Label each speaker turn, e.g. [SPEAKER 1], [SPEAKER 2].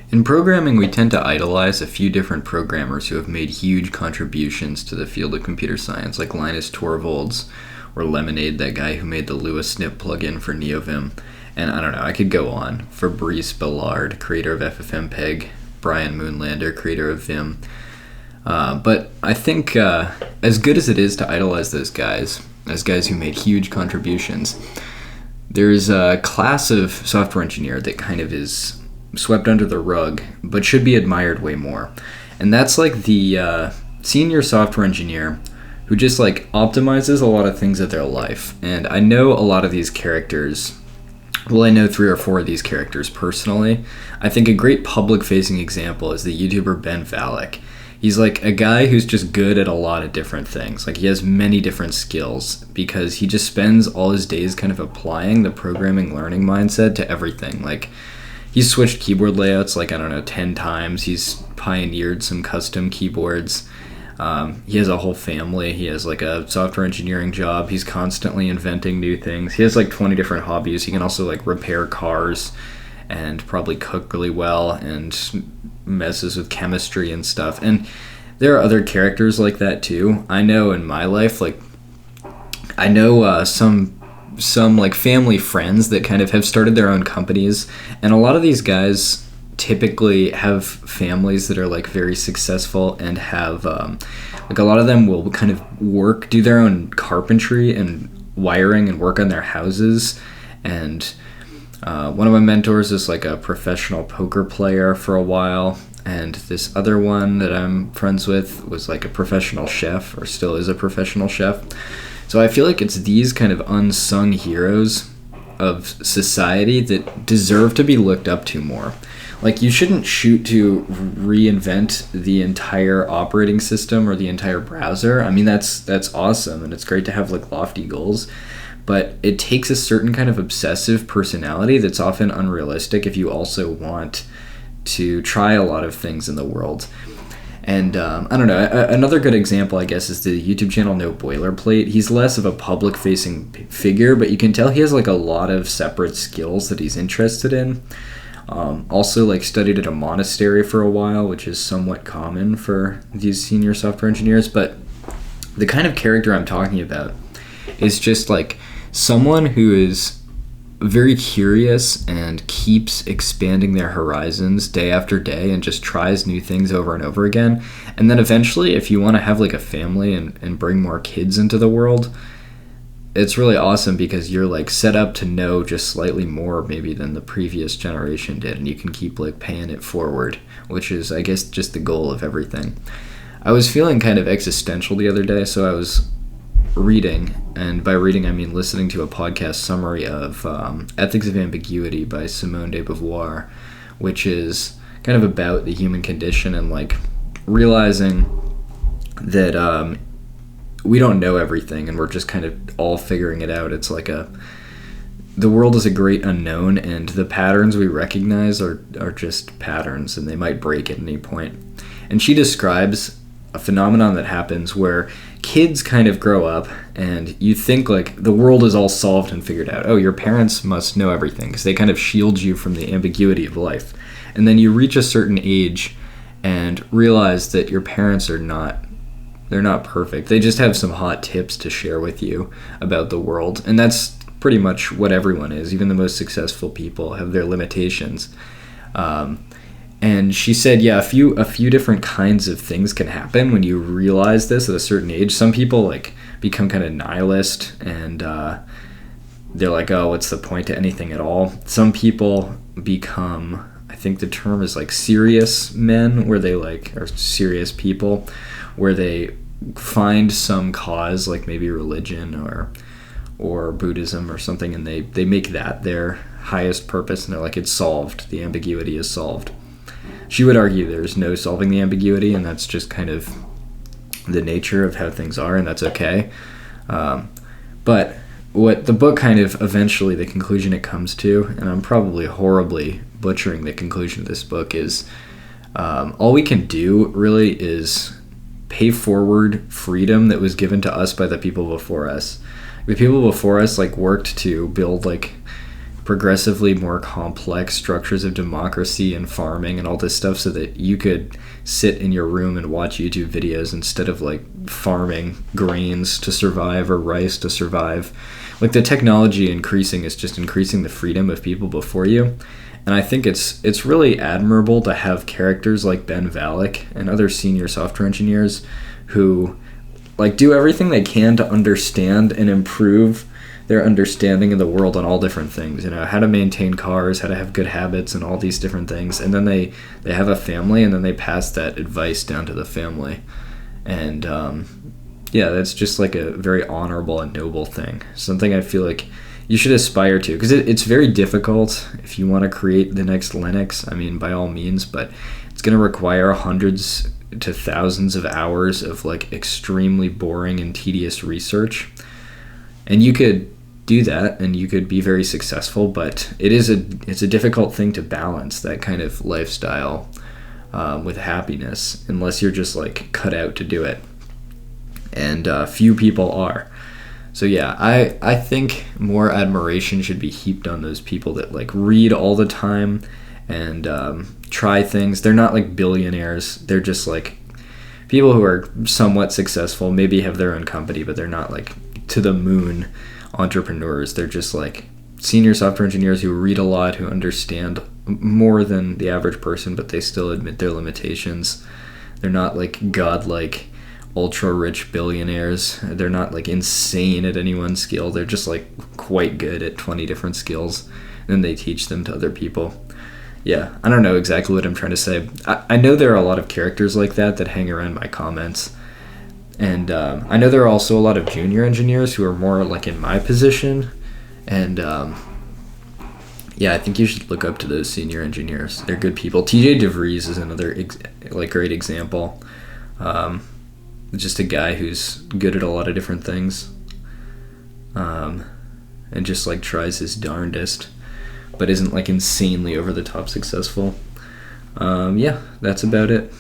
[SPEAKER 1] In programming, we tend to idolize a few different programmers who have made huge contributions to the field of computer science, like Linus Torvalds or Lemonade, that guy who made the Lewis Snip plugin for NeoVim. And I don't know, I could go on. Fabrice Bellard, creator of FFmpeg, Brian Moonlander, creator of Vim. But I think as good as it is to idolize those guys, as guys who made huge contributions, there's a class of software engineer that kind of is swept under the rug, but should be admired way more. And that's like the senior software engineer who just like optimizes a lot of things of their life. And I know a lot of these characters. Well, I know 3 or 4 of these characters personally. I think a great public-facing example is the YouTuber Ben Valek. He's like a guy who's just good at a lot of different things. Like he has many different skills because he just spends all his days kind of applying the programming learning mindset to everything. Like he's switched keyboard layouts like, I don't know, 10 times. He's pioneered some custom keyboards. He has a whole family. He has like a software engineering job. He's constantly inventing new things. He has like 20 different hobbies. He can also like repair cars and probably cook really well and messes with chemistry and stuff. And there are other characters like that too. I know in my life, like I know some like family friends that kind of have started their own companies, and a lot of these guys typically have families that are like very successful and have like a lot of them will kind of do their own carpentry and wiring and work on their houses. And one of my mentors is like a professional poker player for a while, and this other one that I'm friends with was like a professional chef, or still is a professional chef. So I feel like it's these kind of unsung heroes of society that deserve to be looked up to more. Like, you shouldn't shoot to reinvent the entire operating system or the entire browser. I mean, that's awesome, and it's great to have like lofty goals, but it takes a certain kind of obsessive personality that's often unrealistic if you also want to try a lot of things in the world. And I don't know, another good example, I guess, is the YouTube channel No Boilerplate. He's less of a public-facing figure, but you can tell he has like a lot of separate skills that he's interested in. Also like studied at a monastery for a while, which is somewhat common for these senior software engineers. But the kind of character I'm talking about is just like someone who is very curious and keeps expanding their horizons day after day and just tries new things over and over again. And then eventually, if you want to have like a family and bring more kids into the world, it's really awesome because you're like set up to know just slightly more maybe than the previous generation did, and you can keep like paying it forward, which is, I guess, just the goal of everything. I was feeling kind of existential the other day, so I was reading, and by reading I mean listening to a podcast summary of Ethics of Ambiguity by Simone de Beauvoir, which is kind of about the human condition and like realizing that we don't know everything and we're just kind of all figuring it out. It's like the world is a great unknown, and the patterns we recognize are just patterns, and they might break at any point. And she describes a phenomenon that happens where kids kind of grow up and you think like the world is all solved and figured out. Oh, your parents must know everything because they kind of shield you from the ambiguity of life. And then you reach a certain age and realize that your parents are not perfect. They just have some hot tips to share with you about the world. And that's pretty much what everyone is. Even the most successful people have their limitations. And she said, yeah, a few different kinds of things can happen when you realize this at a certain age. Some people like become kind of nihilist and they're like, oh, what's the point to anything at all? Some people become, I think the term is like serious men, where they like are serious people, where they find some cause, like maybe religion or Buddhism or something, and they make that their highest purpose, and they're like, it's solved, the ambiguity is solved. She would argue there's no solving the ambiguity, and that's just kind of the nature of how things are, and that's okay. But what the book kind of eventually, the conclusion it comes to, and I'm probably horribly butchering the conclusion of this book, is all we can do really is pay forward freedom that was given to us by the people before us. The people before us like worked to build like progressively more complex structures of democracy and farming and all this stuff, so that you could sit in your room and watch YouTube videos instead of like farming grains to survive or rice to survive. Like, the technology increasing is just increasing the freedom of people before you. And I think it's really admirable to have characters like Ben Valek and other senior software engineers who like do everything they can to understand and improve their understanding of the world on all different things, you know, how to maintain cars, how to have good habits, and all these different things. And then they have a family, and then they pass that advice down to the family. And yeah, that's just like a very honorable and noble thing. Something I feel like you should aspire to, because it's very difficult if you want to create the next Linux. I mean, by all means, but it's going to require hundreds to thousands of hours of like extremely boring and tedious research. And you could do that and you could be very successful, but it's a difficult thing to balance that kind of lifestyle with happiness, unless you're just like cut out to do it. And few people are. So yeah, I think more admiration should be heaped on those people that like read all the time and try things. They're not like billionaires. They're just like people who are somewhat successful, maybe have their own company, but they're not like to the moon entrepreneurs. They're just like senior software engineers who read a lot, who understand more than the average person, but they still admit their limitations. They're not like godlike ultra rich billionaires. They're not like insane at any one skill. They're just like quite good at 20 different skills, and then they teach them to other people. Yeah, I don't know exactly what I'm trying to say. I know there are a lot of characters like that hang around my comments. And I know there are also a lot of junior engineers who are more like in my position. And yeah, I think you should look up to those senior engineers. They're good people. TJ DeVries is another great example. Just a guy who's good at a lot of different things. And just like tries his darndest, but isn't like insanely over the top successful. Yeah, that's about it.